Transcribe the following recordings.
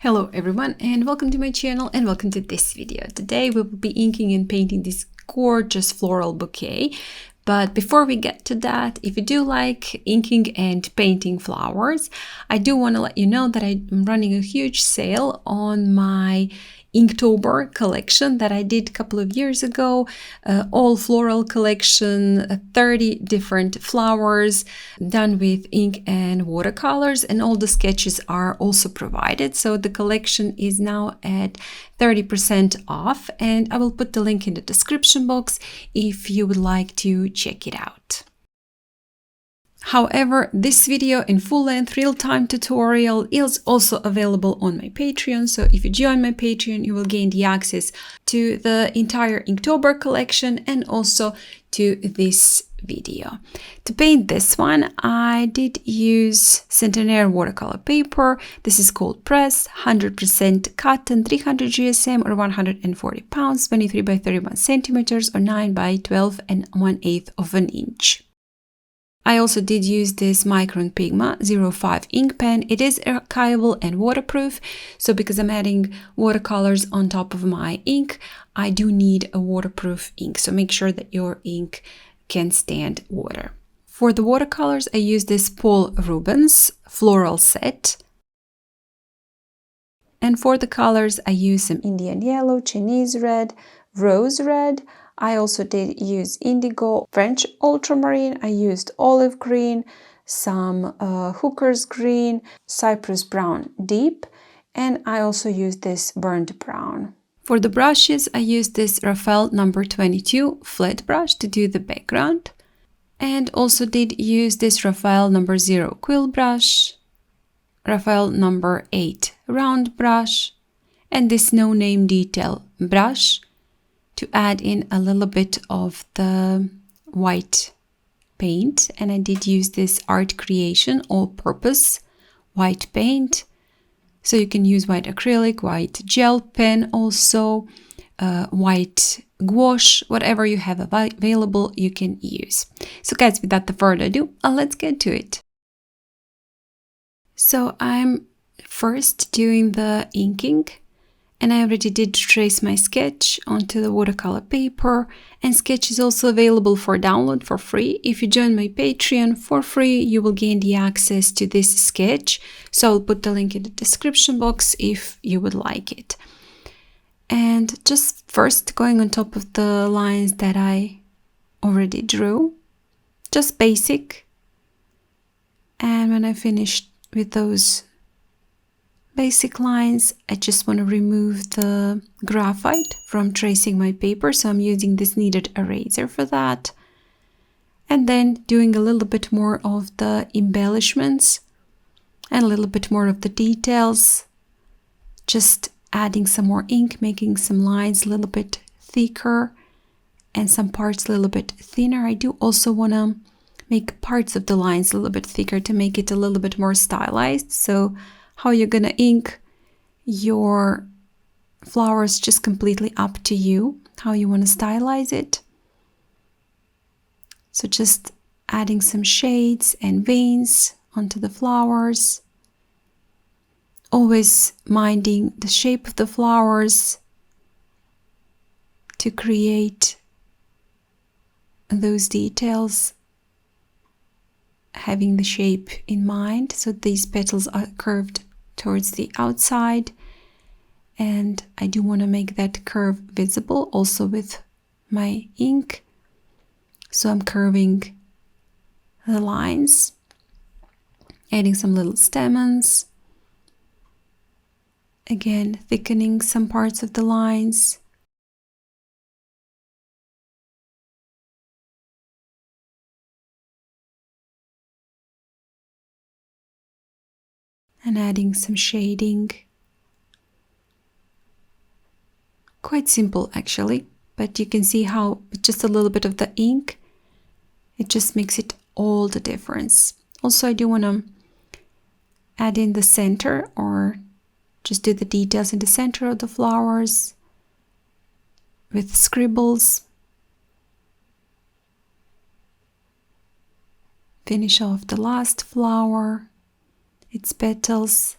Hello everyone and welcome to my channel and welcome to this video. Today we will be inking and painting this gorgeous floral bouquet. But before we get to that, if you do like inking and painting flowers, I do want to let you know that I'm running a huge sale on my Inktober collection that I did a couple of years ago. All floral collection, 30 different flowers done with ink and watercolors, and all the sketches are also provided. So the collection is now at 30% off, and I will put the link in the description box if you would like to check it out. However, this video in full-length real-time tutorial is also available on my Patreon. So if you join my Patreon, you will gain the access to the entire Inktober collection and also to this video. To paint this one, I did use Centenaire watercolor paper. This is cold pressed, 100% cotton, 300 GSM or 140 pounds, 23 by 31 centimeters or 9 by 12 and 1/8 of an inch. I also did use this Micron Pigma 05 ink pen. It is archival and waterproof, so because I'm adding watercolors on top of my ink, I do need a waterproof ink, so make sure that your ink can stand water. For the watercolors, I use this Paul Rubens Floral set. And for the colors, I use some Indian yellow, Chinese red, rose red. I also did use indigo, French ultramarine. I used olive green, some hooker's green, Cyprus brown deep, and I also used this burnt brown. For the brushes, I used this Raphael number 22 flat brush to do the background, and also did use this Raphael number 0 quill brush, Raphael number 8 round brush, and this no name detail brush to add in a little bit of the white paint. And I did use this Art Creation all-purpose white paint. So you can use white acrylic, white gel pen also, white gouache, whatever you have available you can use. So guys, without further ado, let's get to it. So I'm first doing the inking. And I already did trace my sketch onto the watercolor paper, and sketch is also available for download for free. If you join my Patreon for free, you will gain the access to this sketch. So I'll put the link in the description box if you would like it. And just first going on top of the lines that I already drew, just basic. And when I finished with those basic lines, I just want to remove the graphite from tracing my paper, so I'm using this kneaded eraser for that. And then doing a little bit more of the embellishments and a little bit more of the details, just adding some more ink, making some lines a little bit thicker and some parts a little bit thinner. I do also want to make parts of the lines a little bit thicker to make it a little bit more stylized. So how you're gonna ink your flowers just completely up to you, how you want to stylize it. So just adding some shades and veins onto the flowers, always minding the shape of the flowers to create those details, having the shape in mind. So these petals are curved towards the outside, and I do want to make that curve visible also with my ink. So I'm curving the lines, adding some little stamens, again thickening some parts of the lines. And adding some shading. Quite simple actually, but you can see how with just a little bit of the ink, it just makes it all the difference. Also, I do want to add in the center, or just do the details in the center of the flowers with scribbles. Finish off the last flower, its petals,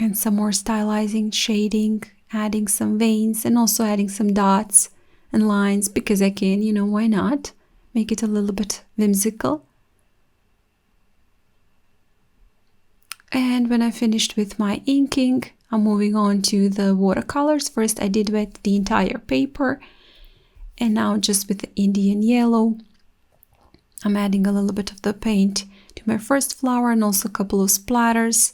And some more stylizing, shading, adding some veins, and also adding some dots and lines because I can, why not? Make it a little bit whimsical. And when I finished with my inking, I'm moving on to the watercolors. First I did wet the entire paper, and now just with the Indian yellow, I'm adding a little bit of the paint to my first flower and also a couple of splatters.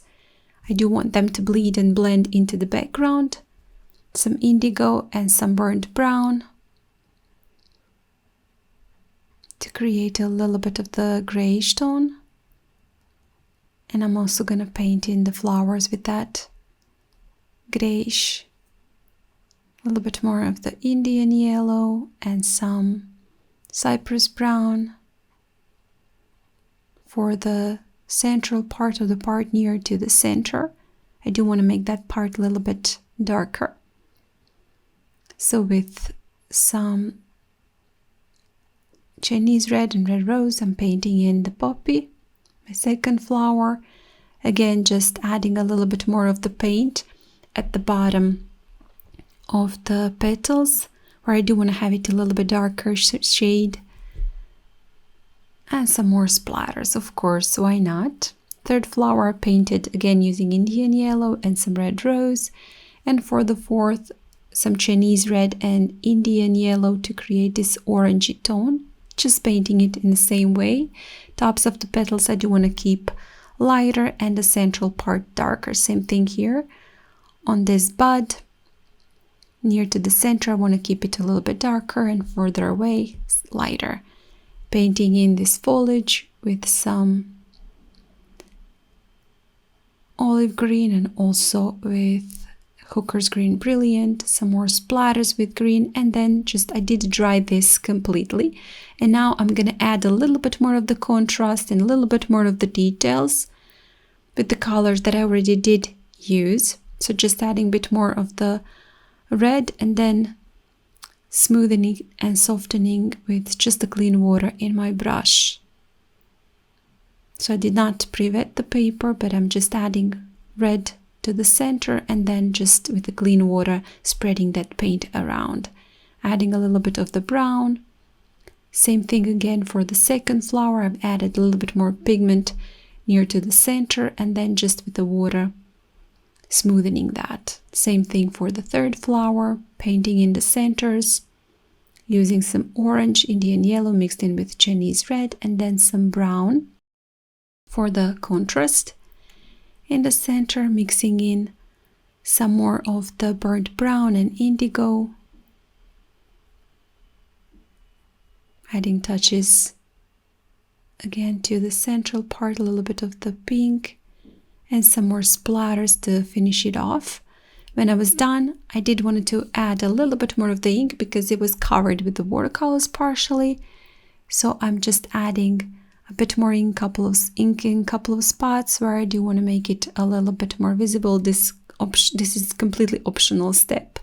I do want them to bleed and blend into the background. Some indigo and some burnt brown to create a little bit of the grayish tone. And I'm also going to paint in the flowers with that grayish, a little bit more of the Indian yellow and some Cyprus brown for the central part of the part near to the center. I do want to make that part a little bit darker. So with some Chinese red and red rose, I'm painting in the poppy, my second flower. Again, just adding a little bit more of the paint at the bottom of the petals, where I do want to have it a little bit darker shade. And some more splatters, of course, why not? Third flower painted again using Indian yellow and some red rose. And for the fourth, some Chinese red and Indian yellow to create this orangey tone. Just painting it in the same way. Tops of the petals I do want to keep lighter and the central part darker. Same thing here on this bud. Near to the center I want to keep it a little bit darker, and further away lighter. Painting in this foliage with some olive green and also with Hooker's Green Brilliant, some more splatters with green, and then I did dry this completely. And now I'm going to add a little bit more of the contrast and a little bit more of the details with the colors that I already did use. So just adding a bit more of the red and then smoothing and softening with just the clean water in my brush. So I did not pre-wet the paper, but I'm just adding red to the center and then just with the clean water spreading that paint around. Adding a little bit of the brown. Same thing again for the second flower. I've added a little bit more pigment near to the center and then just with the water smoothing that. Same thing for the third flower, painting in the centers, using some orange, Indian yellow mixed in with Chinese red, and then some brown for the contrast. In the center, mixing in some more of the burnt brown and indigo, adding touches again to the central part, a little bit of the pink and some more splatters to finish it off. When I was done, I did want to add a little bit more of the ink because it was covered with the watercolors partially. So I'm just adding a bit more ink in a couple of spots where I do want to make it a little bit more visible. This is completely optional step,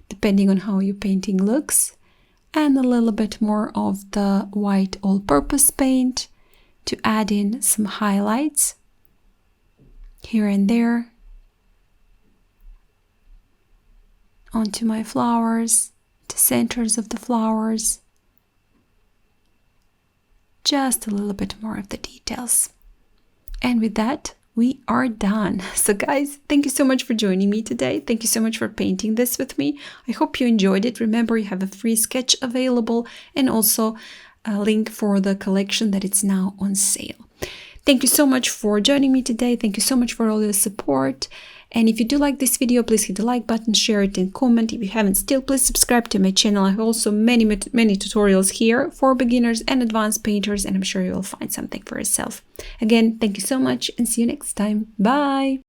depending on how your painting looks. And a little bit more of the white all-purpose paint to add in some highlights here and there onto my flowers, the centers of the flowers. Just a little bit more of the details. And with that, we are done. So guys, thank you so much for joining me today. Thank you so much for painting this with me. I hope you enjoyed it. Remember, you have a free sketch available and also a link for the collection that it's now on sale. Thank you so much for joining me today. Thank you so much for all your support. And if you do like this video, please hit the like button, share it and comment. If you haven't still, please subscribe to my channel. I have also many tutorials here for beginners and advanced painters, and I'm sure you will find something for yourself. Again, thank you so much and see you next time. Bye!